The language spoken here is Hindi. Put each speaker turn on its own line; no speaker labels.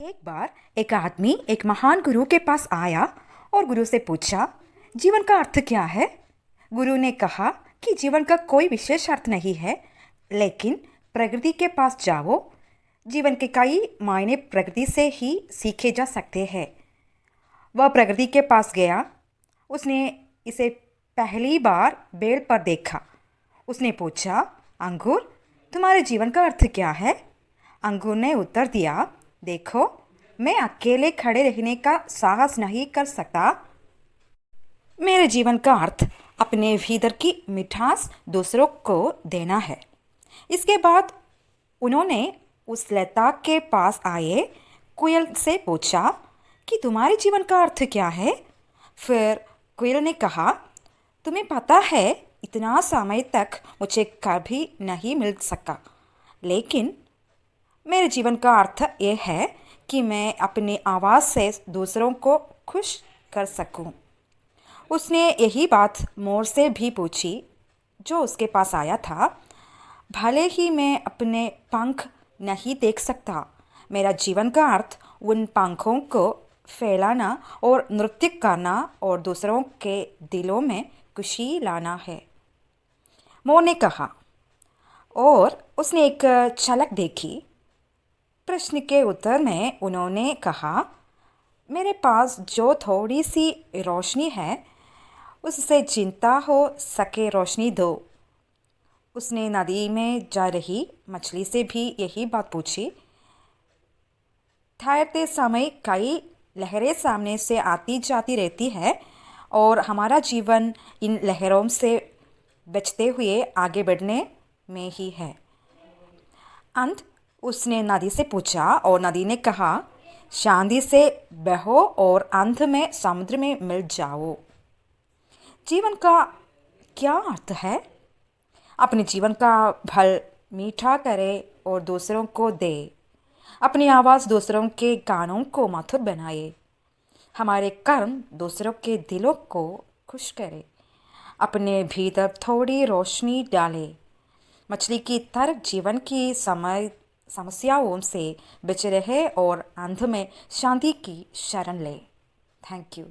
एक बार एक आदमी एक महान गुरु के पास आया और गुरु से पूछा, जीवन का अर्थ क्या है। गुरु ने कहा कि जीवन का कोई विशेष अर्थ नहीं है, लेकिन प्रकृति के पास जाओ। जीवन के कई मायने प्रकृति से ही सीखे जा सकते हैं। वह प्रकृति के पास गया। उसने इसे पहली बार पेड़ पर देखा। उसने पूछा, अंगूर, तुम्हारे जीवन का अर्थ क्या है। अंगूर ने उत्तर दिया, देखो, मैं अकेले खड़े रहने का साहस नहीं कर सकता। मेरे जीवन का अर्थ अपने भीतर की मिठास दूसरों को देना है। इसके बाद उन्होंने उस लता के पास आए कोयल से पूछा कि तुम्हारे जीवन का अर्थ क्या है। फिर कोयल ने कहा, तुम्हें पता है, इतना समय तक मुझे कभी नहीं मिल सका, लेकिन मेरे जीवन का अर्थ ये है कि मैं अपनी आवाज़ से दूसरों को खुश कर सकूं। उसने यही बात मोर से भी पूछी, जो उसके पास आया था। भले ही मैं अपने पंख नहीं देख सकता, मेरा जीवन का अर्थ उन पंखों को फैलाना और नृत्य करना और दूसरों के दिलों में खुशी लाना है। मोर ने कहा, और उसने एक झलक देखी। प्रश्न के उत्तर में उन्होंने कहा, मेरे पास जो थोड़ी सी रोशनी है, उससे जिंदा हो सके रोशनी दो। उसने नदी में जा रही मछली से भी यही बात पूछी। ठहरते समय कई लहरें सामने से आती जाती रहती है और हमारा जीवन इन लहरों से बचते हुए आगे बढ़ने में ही है। अंत उसने नदी से पूछा और नदी ने कहा, शांति से बहो और अंत में समुद्र में मिल जाओ। जीवन का क्या अर्थ है? अपने जीवन का फल मीठा करे और दूसरों को दे। अपनी आवाज़ दूसरों के गानों को मधुर बनाए। हमारे कर्म दूसरों के दिलों को खुश करे। अपने भीतर थोड़ी रोशनी डाले। मछली की तरह जीवन की समस्याओं से बचे रहे और अंत में शांति की शरण ले। Thank you.